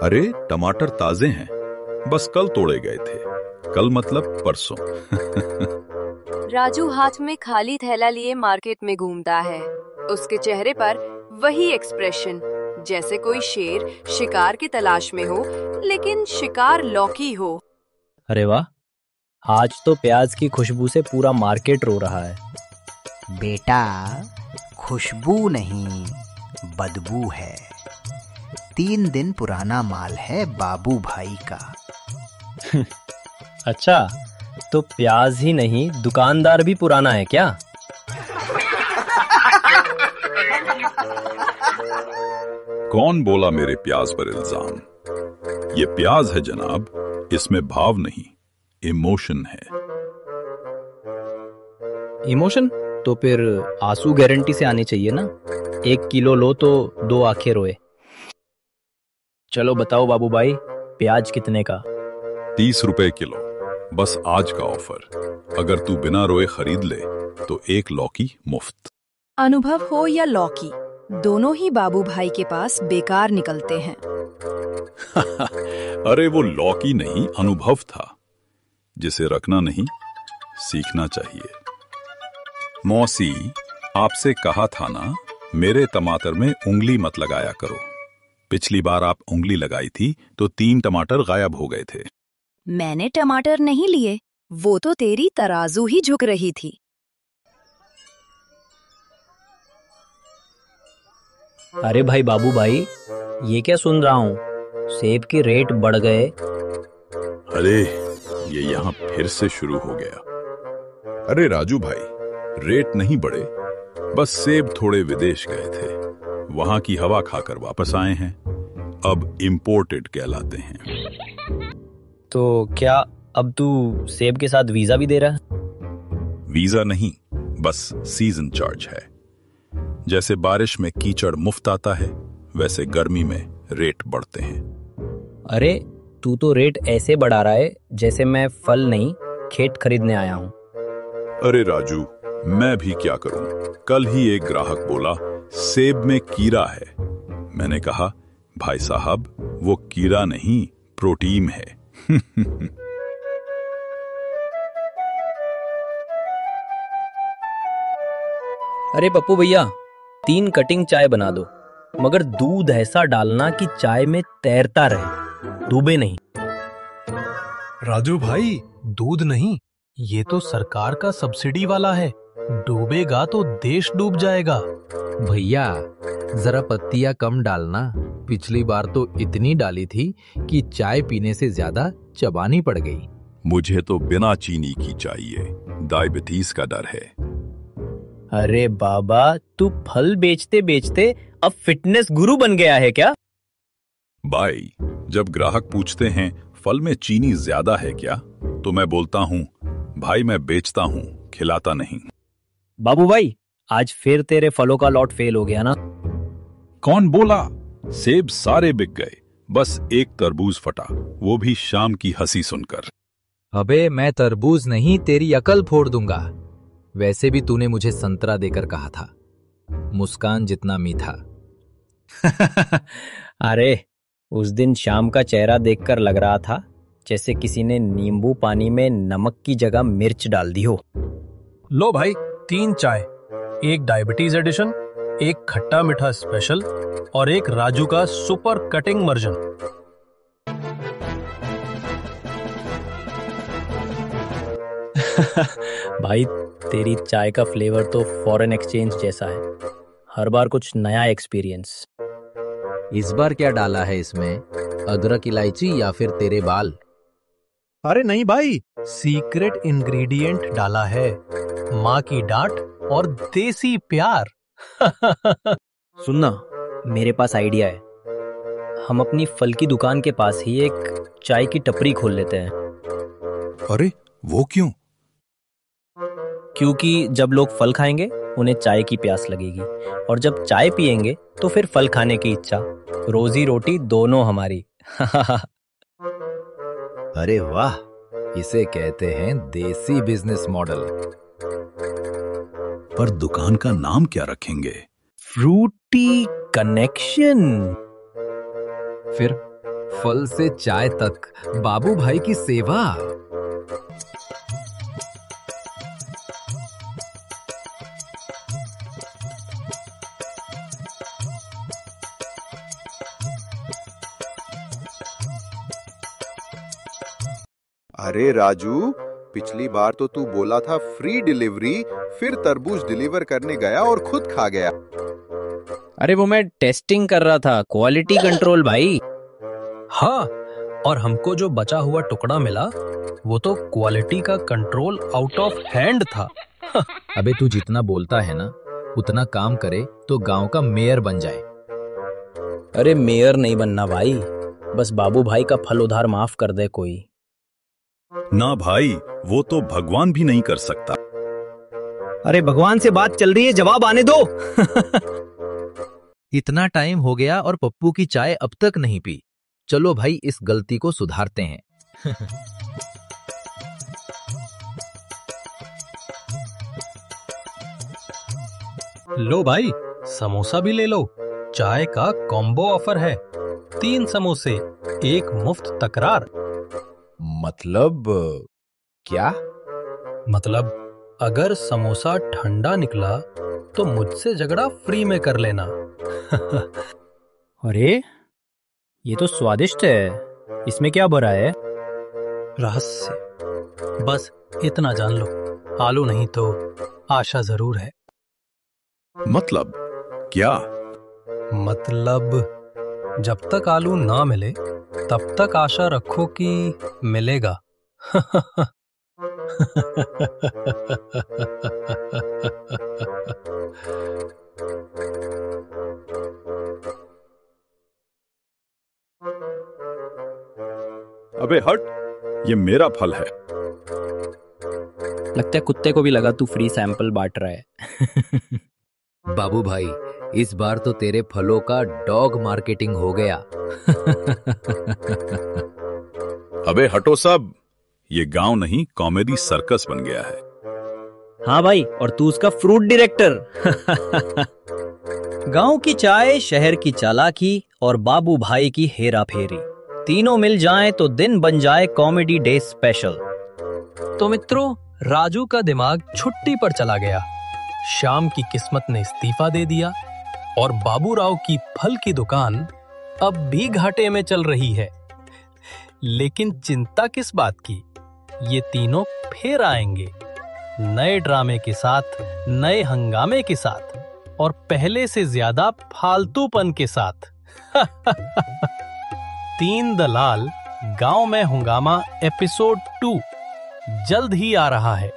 अरे टमाटर ताजे हैं, बस कल तोड़े गए थे। कल मतलब परसों। राजू हाथ में खाली थैला लिए मार्केट में घूमता है। उसके चेहरे पर वही एक्सप्रेशन, जैसे कोई शेर शिकार की तलाश में हो, लेकिन शिकार लौकी हो। अरे वाह, आज तो प्याज की खुशबू से पूरा मार्केट रो रहा है। बेटा, खुशबू नहीं, बदबू है। 3 दिन पुराना माल है बाबू भाई का। अच्छा, तो प्याज ही नहीं, दुकानदार भी पुराना है क्या? कौन बोला मेरे प्याज पर इल्जाम? ये प्याज है जनाब, इसमें भाव नहीं, इमोशन है। इमोशन? तो फिर आंसू गारंटी से आने चाहिए ना। 1 किलो लो तो 2 आंखें रोए। चलो बताओ बाबू भाई, प्याज कितने का? 30 रुपए किलो, बस आज का ऑफर। अगर तू बिना रोए खरीद ले तो 1 लौकी मुफ्त। अनुभव हो या लौकी, दोनों ही बाबू भाई के पास बेकार निकलते हैं। अरे वो लौकी नहीं, अनुभव था, जिसे रखना नहीं, सीखना चाहिए। मौसी, आपसे कहा था ना, मेरे टमाटर में उंगली मत लगाया करो। पिछली बार आप उंगली लगाई थी तो 3 टमाटर गायब हो गए थे। मैंने टमाटर नहीं लिए, वो तो तेरी तराजू ही झुक रही थी। अरे भाई बाबू भाई, ये क्या सुन रहा हूँ? सेब के रेट बढ़ गए। अरे ये यहाँ फिर से शुरू हो गया। अरे राजू भाई, रेट नहीं बढ़े, बस सेब थोड़े विदेश गए थे, वहां की हवा खाकर वापस आए हैं, अब इंपोर्टेड कहलाते हैं। तो क्या अब तू सेब के साथ वीजा भी दे रहा है? वीजा नहीं, बस सीजन चार्ज है। जैसे बारिश में कीचड़ मुफ्त आता है, वैसे गर्मी में रेट बढ़ते हैं। अरे तू तो रेट ऐसे बढ़ा रहा है जैसे मैं फल नहीं, खेत खरीदने आया हूँ। अरे राजू, मैं भी क्या करूं? कल ही एक ग्राहक बोला सेब में कीड़ा है। मैंने कहा भाई साहब, वो कीड़ा नहीं, प्रोटीन है। अरे पप्पू भैया, 3 कटिंग चाय बना दो, मगर दूध ऐसा डालना कि चाय में तैरता रहे, डूबे नहीं। राजू भाई, दूध नहीं, ये तो सरकार का सब्सिडी वाला है। डूबेगा तो देश डूब जाएगा। भैया, जरा पत्तियां कम डालना। पिछली बार तो इतनी डाली थी कि चाय पीने से ज्यादा चबानी पड़ गई। मुझे तो बिना चीनी की चाहिए, डायबिटीज का डर है। अरे बाबा, तू फल बेचते बेचते अब फिटनेस गुरु बन गया है क्या? भाई, जब ग्राहक पूछते हैं फल में चीनी ज्यादा है क्या, तो मैं बोलता हूँ भाई मैं बेचता हूँ, खिलाता नहीं। बाबू भाई, आज फिर तेरे फलों का लॉट फेल हो गया ना? कौन बोला? सेब सारे बिक गए, बस एक तरबूज फटा, वो भी शाम की हंसी सुनकर। अबे मैं तरबूज नहीं, तेरी अकल फोड़ दूंगा। वैसे भी तूने मुझे संतरा देकर कहा था, मुस्कान जितना मीठा। अरे उस दिन शाम का चेहरा देखकर लग रहा था जैसे किसी ने नींबू पानी में नमक की जगह मिर्च डाल दी हो। लो भाई, 3 चाय, 1 डायबिटीज एडिशन, 1 खट्टा मीठा स्पेशल और 1 राजू का सुपर कटिंग वर्जन। भाई, तेरी चाय का फ्लेवर तो फॉरेन एक्सचेंज जैसा है, हर बार कुछ नया एक्सपीरियंस। इस बार क्या डाला है इसमें? अदरक इलायची या फिर तेरे बाल? अरे नहीं भाई, सीक्रेट इंग्रेडिएंट डाला है, माँ की डांट और देसी प्यार। सुनना, मेरे पास आइडिया है। हम अपनी फल की दुकान के पास ही एक चाय की टपरी खोल लेते हैं। अरे वो क्यों? क्योंकि जब लोग फल खाएंगे उन्हें चाय की प्यास लगेगी, और जब चाय पिएंगे तो फिर फल खाने की इच्छा। रोजी रोटी दोनों हमारी। अरे वाह, इसे कहते हैं देसी बिजनेस मॉडल। पर दुकान का नाम क्या रखेंगे? Fruity connection. फिर फल से चाय तक बाबू भाई की सेवा। अरे राजू, पिछली बार तो तू बोला था फ्री डिलीवरी, फिर तरबूज डिलीवर करने गया और खुद खा गया। अरे वो मैं टेस्टिंग कर रहा था, क्वालिटी कंट्रोल भाई। हाँ, और हमको जो बचा हुआ टुकड़ा मिला वो तो क्वालिटी का कंट्रोल आउट ऑफ हैंड था। अबे तू जितना बोलता है ना, उतना काम करे तो गांव का मेयर बन जाए। अरे मेयर नहीं बनना भाई, बस बाबू भाई का फल उधार माफ कर दे कोई। ना भाई, वो तो भगवान भी नहीं कर सकता। अरे भगवान से बात चल रही है, जवाब आने दो। इतना टाइम हो गया और पप्पू की चाय अब तक नहीं पी। चलो भाई, इस गलती को सुधारते हैं। लो भाई, समोसा भी ले लो, चाय का कॉम्बो ऑफर है। 3 समोसे 1 मुफ्त तकरार। मतलब क्या? मतलब अगर समोसा ठंडा निकला तो मुझसे झगड़ा फ्री में कर लेना। अरे ये तो स्वादिष्ट है, इसमें क्या भरा है? रहस्य, बस इतना जान लो। आलू नहीं तो आशा जरूर है। मतलब क्या? मतलब जब तक आलू ना मिले तब तक आशा रखो कि मिलेगा। अबे हट, ये मेरा फल है। लगता है कुत्ते को भी लगा तू फ्री सैंपल बांट रहा है। बाबू भाई, इस बार तो तेरे फलों का डॉग मार्केटिंग हो गया। अबे हटो सब, ये गांव नहीं कॉमेडी सर्कस बन गया है। हाँ भाई, और तू उसका फ्रूट डायरेक्टर। गांव की चाय, शहर की चालाकी और बाबू भाई की हेरा फेरी, तीनों मिल जाएं तो दिन बन जाए कॉमेडी डे स्पेशल। तो मित्रों, राजू का दिमाग छुट्टी पर चला गया। शाम की किस्मत ने इस्तीफा दे दिया और बाबूराव की फल की दुकान अब भी घाटे में चल रही है। लेकिन चिंता किस बात की, ये तीनों फिर आएंगे नए ड्रामे के साथ, नए हंगामे के साथ और पहले से ज्यादा फालतूपन के साथ। 3 दलाल गांव में हंगामा एपिसोड 2 जल्द ही आ रहा है।